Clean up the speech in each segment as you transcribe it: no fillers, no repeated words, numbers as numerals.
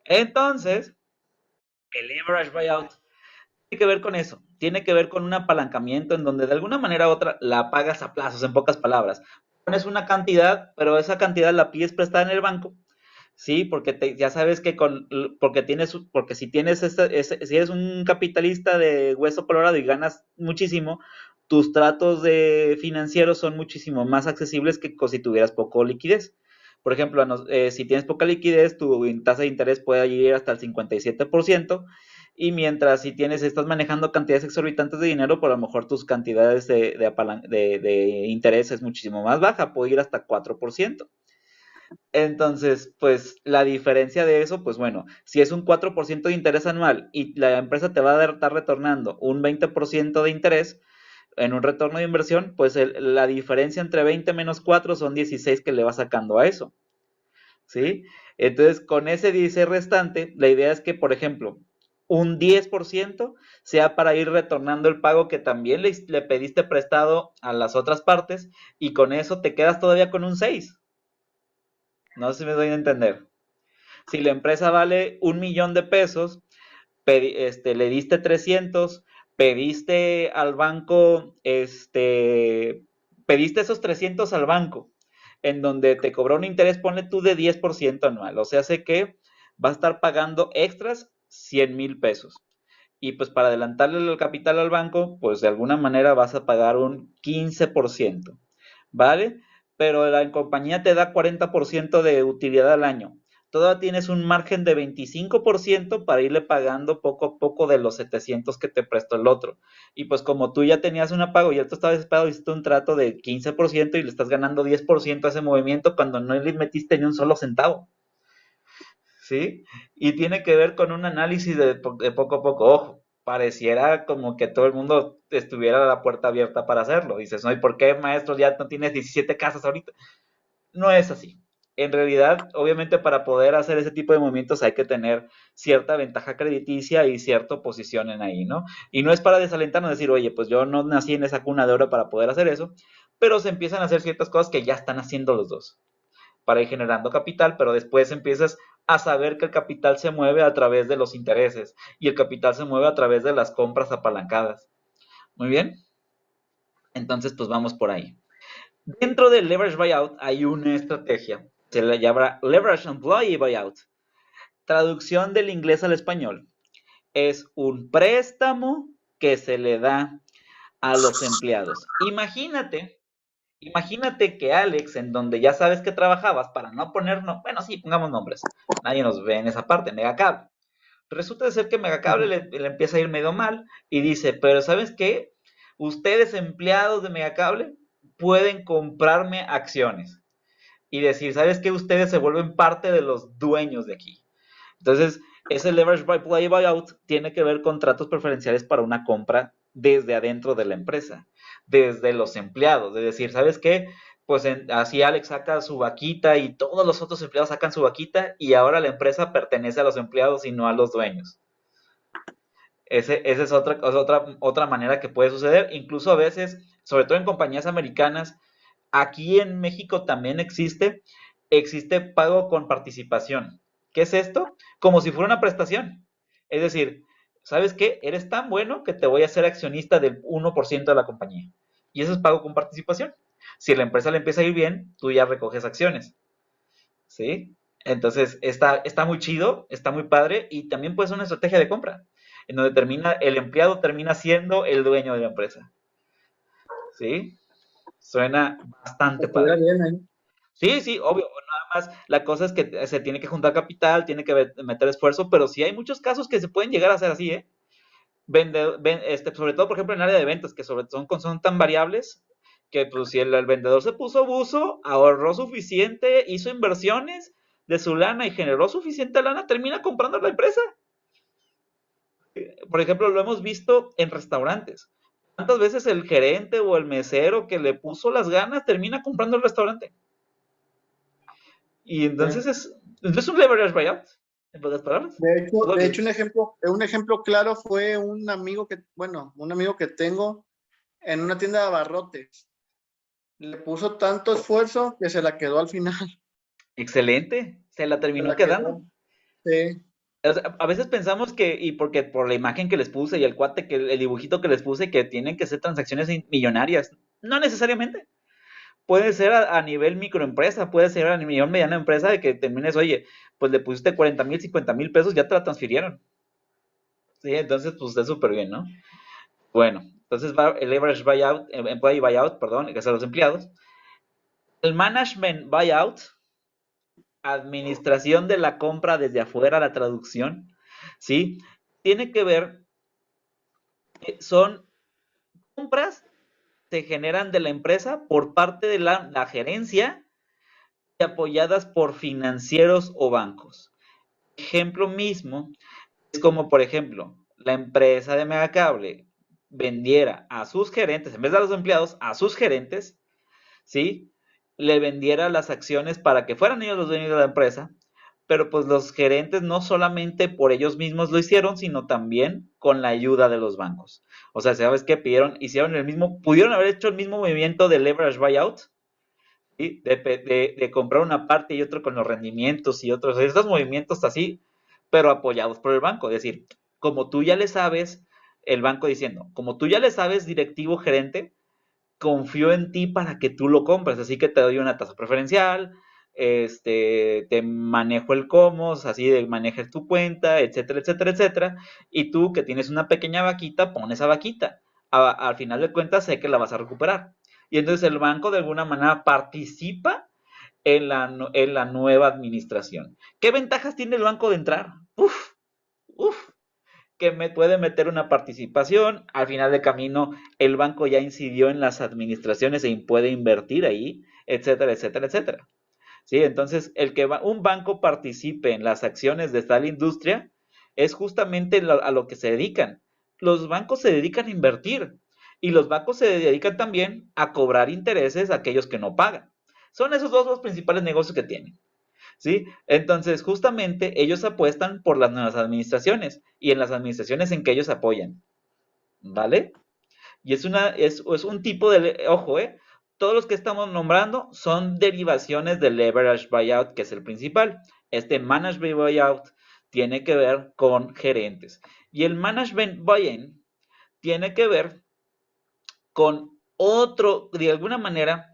Entonces, el leverage buyout tiene que ver con eso, tiene que ver con un apalancamiento en donde de alguna manera u otra la pagas a plazos, en pocas palabras. Pones una cantidad, pero esa cantidad la pides prestada en el banco. Sí, porque ya sabes que porque si tienes si eres un capitalista de hueso colorado y ganas muchísimo, tus tratos de financieros son muchísimo más accesibles que si tuvieras poco liquidez. Por ejemplo, si tienes poca liquidez, tu tasa de interés puede ir hasta el 57%, y mientras si estás manejando cantidades exorbitantes de dinero, por lo mejor tus cantidades de interés es muchísimo más baja, puede ir hasta 4%. Entonces, pues la diferencia de eso, pues bueno, si es un 4% de interés anual y la empresa te va a estar retornando un 20% de interés en un retorno de inversión, pues la diferencia entre 20 menos 4 son 16 que le va sacando a eso, ¿sí? Entonces, con ese 16 restante, la idea es que, por ejemplo, un 10% sea para ir retornando el pago que también le pediste prestado a las otras partes, y con eso te quedas todavía con un 6. No sé si me doy a entender. Si la empresa vale 1 millón de pesos, le diste 300, pediste al banco, pediste esos 300 al banco, en donde te cobró un interés, ponle tú de 10% anual. O sea, sé que va a estar pagando extras 100,000 pesos. Y pues para adelantarle el capital al banco, pues de alguna manera vas a pagar un 15%, ¿vale? Pero la compañía te da 40% de utilidad al año. Todavía tienes un margen de 25% para irle pagando poco a poco de los 700 que te prestó el otro. Y pues como tú ya tenías un pago y él tú estabas desesperado, hiciste un trato de 15% y le estás ganando 10% a ese movimiento cuando no le metiste ni un solo centavo. ¿Sí? Y tiene que ver con un análisis de poco a poco. Ojo, pareciera como que todo el mundo estuviera a la puerta abierta para hacerlo. Dices, no, ¿y por qué, maestro, ya no tienes 17 casas ahorita? No es así. En realidad, obviamente, para poder hacer ese tipo de movimientos hay que tener cierta ventaja crediticia y cierta posición en ahí, ¿no? Y no es para desalentarnos, decir, oye, pues yo no nací en esa cuna de oro para poder hacer eso, pero se empiezan a hacer ciertas cosas que ya están haciendo los dos para ir generando capital, pero después empiezas a saber que el capital se mueve a través de los intereses y el capital se mueve a través de las compras apalancadas. Muy bien, entonces pues vamos por ahí. Dentro del leverage buyout hay una estrategia, se le llama leverage employee buyout. Traducción del inglés al español. Es un préstamo que se le da a los empleados. Imagínate que Alex, en donde ya sabes que trabajabas, para no poner, no, bueno, sí, pongamos nombres, nadie nos ve en esa parte, Megacable. Resulta de ser que Megacable le empieza a ir medio mal y dice, pero ¿sabes qué? Ustedes, empleados de Megacable, pueden comprarme acciones y decir, ¿sabes qué? Ustedes se vuelven parte de los dueños de aquí. Entonces, ese leverage by play buyout tiene que ver con tratos preferenciales para una compra desde adentro de la empresa, desde los empleados. Es decir, ¿sabes qué? Pues así Alex saca su vaquita y todos los otros empleados sacan su vaquita, y ahora la empresa pertenece a los empleados y no a los dueños. Esa es otra manera que puede suceder. Incluso a veces, sobre todo en compañías americanas, aquí en México también existe pago con participación. ¿Qué es esto? Como si fuera una prestación. Es decir, ¿sabes qué? Eres tan bueno que te voy a hacer accionista del 1% de la compañía. Y eso es pago con participación. Si la empresa le empieza a ir bien, tú ya recoges acciones. ¿Sí? Entonces, está muy chido, está muy padre, y también puede ser una estrategia de compra, en donde el empleado termina siendo el dueño de la empresa. ¿Sí? Suena bastante Estuviera padre. bien, ¿eh? Sí, sí, obvio. Nada más la cosa es que se tiene que juntar capital, tiene que meter esfuerzo, pero sí hay muchos casos que se pueden llegar a hacer así, ¿eh? Sobre todo, por ejemplo, en el área de ventas, que son tan variables que pues si el vendedor se puso buzo, ahorró suficiente, hizo inversiones de su lana y generó suficiente lana, termina comprando la empresa. Por ejemplo, lo hemos visto en restaurantes. ¿Cuántas veces el gerente o el mesero que le puso las ganas termina comprando el restaurante? Y Sí. entonces un leverage buyout, en pocas palabras. De hecho, un ejemplo claro fue un amigo que, bueno, un amigo que tengo en una tienda de abarrotes. Le puso tanto esfuerzo que se la quedó al final. Excelente, se la Se terminó la quedando. quedó. Sí. O sea, a veces pensamos que, y porque por la imagen que les puse y el cuate, que el dibujito que les puse, que tienen que ser transacciones millonarias. No necesariamente. Puede ser a nivel microempresa, puede ser a nivel mediana empresa de que termines, oye, pues le pusiste 40,000, 50,000 pesos, ya te la transfirieron. Sí, entonces pues está súper bien, ¿no? Bueno, entonces va el leverage buyout, employee buyout, perdón, que son los empleados. El management buyout, administración de la compra desde afuera, la traducción, ¿sí? Tiene que ver, son compras que se generan de la empresa por parte de la gerencia y apoyadas por financieros o bancos. Ejemplo mismo es como, por ejemplo, la empresa de Megacable vendiera a sus gerentes, en vez de a los empleados, a sus gerentes, ¿sí? Le vendiera las acciones para que fueran ellos los dueños de la empresa, pero pues los gerentes no solamente por ellos mismos lo hicieron, sino también con la ayuda de los bancos. O sea, ¿sabes qué? Hicieron el mismo, pudieron haber hecho el mismo movimiento de leverage buyout, ¿sí? De comprar una parte y otro con los rendimientos y otros, estos movimientos así, pero apoyados por el banco. Es decir, como tú ya le sabes, el banco diciendo, como tú ya le sabes, directivo gerente, confío en ti para que tú lo compres, así que te doy una tasa preferencial, te manejo el cómo, así de manejes tu cuenta, etcétera, etcétera, etcétera, y tú que tienes una pequeña vaquita, pon esa vaquita. Al final de cuentas sé que la vas a recuperar. Y entonces el banco de alguna manera participa en la nueva administración. ¿Qué ventajas tiene el banco de entrar? Uf, uf, que me puede meter una participación. Al final de camino, el banco ya incidió en las administraciones y puede invertir ahí, etcétera, etcétera, etcétera. ¿Sí? Entonces, un banco participe en las acciones de tal industria es justamente a lo que se dedican. Los bancos se dedican a invertir y los bancos se dedican también a cobrar intereses a aquellos que no pagan. Son esos dos los principales negocios que tienen. ¿Sí? Entonces, justamente ellos apuestan por las nuevas administraciones y en las administraciones en que ellos apoyan, ¿vale? Y es un tipo de, ojo, todos los que estamos nombrando son derivaciones del leverage buyout, que es el principal. Este management buyout tiene que ver con gerentes. Y el management buy-in tiene que ver con otro, de alguna manera,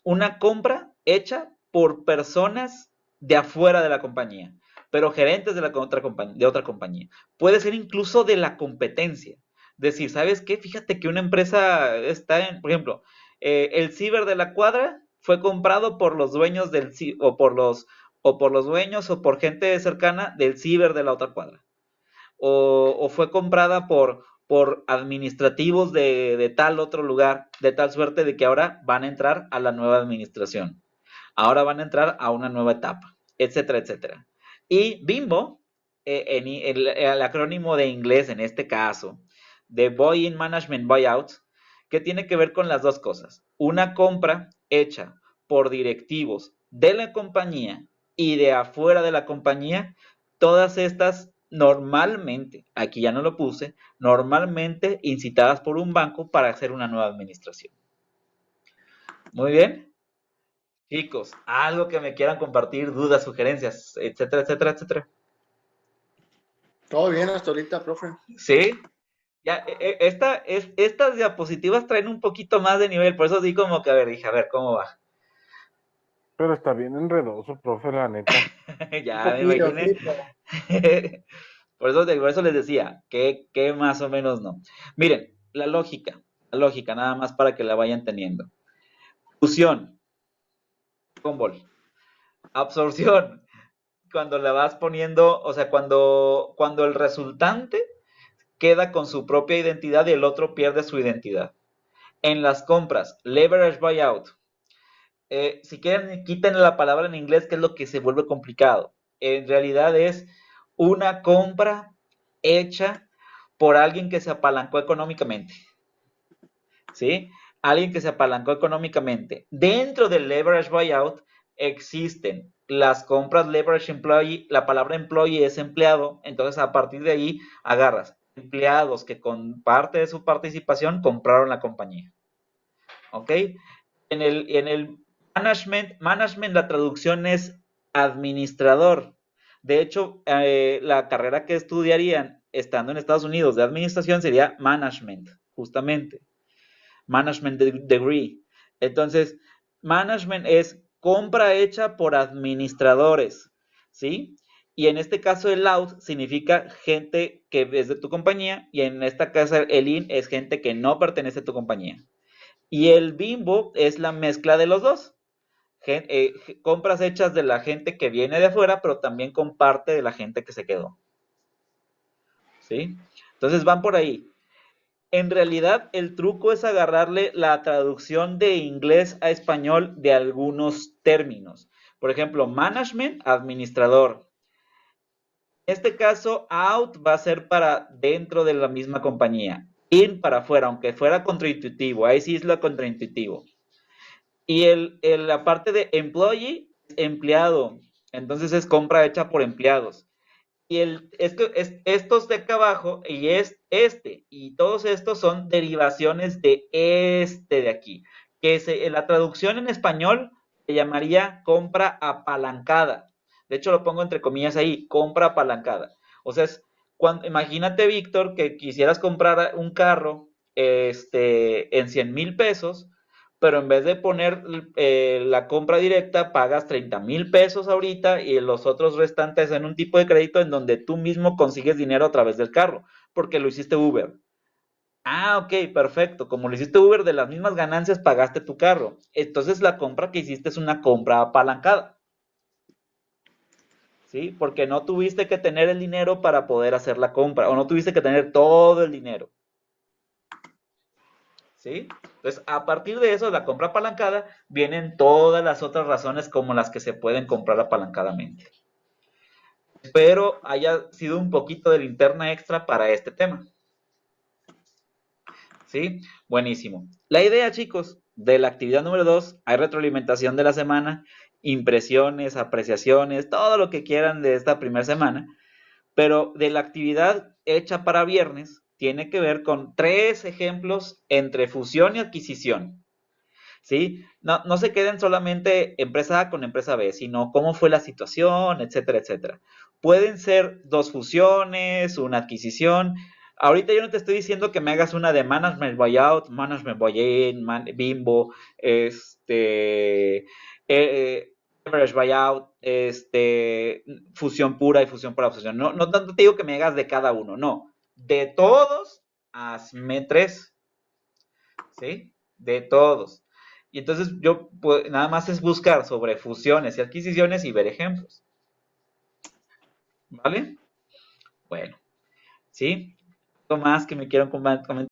una compra hecha por personas de afuera de la compañía, pero gerentes de, de otra compañía. Puede ser incluso de la competencia. Decir, ¿sabes qué? Fíjate que una empresa está en, por ejemplo, el ciber de la cuadra fue comprado por los dueños del o por los dueños o por gente cercana del ciber de la otra cuadra o fue comprada por administrativos de tal otro lugar, de tal suerte de que ahora van a entrar a la nueva administración. Ahora van a entrar a una nueva etapa, etcétera, etcétera. Y Bimbo, el acrónimo de inglés en este caso, de Buy-in Management Buyout, que tiene que ver con las dos cosas. Una compra hecha por directivos de la compañía y de afuera de la compañía, todas estas normalmente, aquí ya no lo puse, normalmente incitadas por un banco para hacer una nueva administración. Muy bien. Chicos, algo que me quieran compartir, dudas, sugerencias, etcétera, etcétera, etcétera. Todo bien hasta ahorita, profe. ¿Sí? Ya, estas diapositivas traen un poquito más de nivel, por eso di como que, a ver, dije, a ver, ¿cómo va? Pero está bien enredoso, profe, la neta. Un Ya me poquillo, imaginé. sí, pero Por eso les decía, que más o menos no. Miren, la lógica, nada más para que la vayan teniendo. Fusión, con absorción, cuando la vas poniendo, o sea, cuando el resultante queda con su propia identidad y el otro pierde su identidad. En las compras, leverage buyout. Si quieren, quiten la palabra en inglés, que es lo que se vuelve complicado. En realidad es una compra hecha por alguien que se apalancó económicamente. ¿Sí? Alguien que se apalancó económicamente. Dentro del leverage buyout existen las compras leverage employee, la palabra employee es empleado, entonces a partir de ahí agarras empleados que con parte de su participación compraron la compañía. ¿Ok? En el management, la traducción es administrador. De hecho, la carrera que estudiarían estando en Estados Unidos de administración sería management, justamente. Management degree. Entonces, management es compra hecha por administradores, ¿sí? Y en este caso el out significa gente que es de tu compañía y en esta casa el in es gente que no pertenece a tu compañía. Y el bimbo es la mezcla de los dos. Compras hechas de la gente que viene de afuera, pero también con parte de la gente que se quedó. ¿Sí? Entonces van por ahí. En realidad, el truco es agarrarle la traducción de inglés a español de algunos términos. Por ejemplo, management, administrador. En este caso, out va a ser para dentro de la misma compañía. In para afuera, aunque fuera contraintuitivo. Ahí sí es lo contraintuitivo. Y la parte de employee, empleado. Entonces es compra hecha por empleados. Y estos de acá abajo y es este. Y todos estos son derivaciones de este de aquí. Que la traducción en español se llamaría compra apalancada. De hecho, lo pongo entre comillas ahí, compra apalancada. O sea, imagínate, Víctor, que quisieras comprar un carro en 100,000 pesos, pero en vez de poner la compra directa, pagas 30,000 pesos ahorita y los otros restantes en un tipo de crédito en donde tú mismo consigues dinero a través del carro, porque lo hiciste Uber. Ah, ok, perfecto. Como lo hiciste Uber, de las mismas ganancias pagaste tu carro. Entonces la compra que hiciste es una compra apalancada. ¿Sí? Porque no tuviste que tener el dinero para poder hacer la compra, o no tuviste que tener todo el dinero. ¿Sí? Entonces, a partir de eso, la compra apalancada, vienen todas las otras razones como las que se pueden comprar apalancadamente. Espero haya sido un poquito de linterna extra para este tema. ¿Sí? Buenísimo. La idea, chicos, de la actividad número 2, hay retroalimentación de la semana, impresiones, apreciaciones, todo lo que quieran de esta primera semana, pero de la actividad hecha para viernes, tiene que ver con 3 ejemplos entre fusión y adquisición. ¿Sí? No se queden solamente empresa A con empresa B, sino cómo fue la situación, etcétera, etcétera. Pueden ser 2 fusiones, una adquisición. Ahorita yo no te estoy diciendo que me hagas una de management buyout, management buy-in, bimbo, average buyout, fusión pura y fusión para fusión. No tanto te digo que me hagas de cada uno, no. De todos, hazme 3. ¿Sí? De todos. Y entonces yo pues, nada más es buscar sobre fusiones y adquisiciones y ver ejemplos. ¿Vale? Bueno, ¿sí? ¿Algo más que me quieran comentar?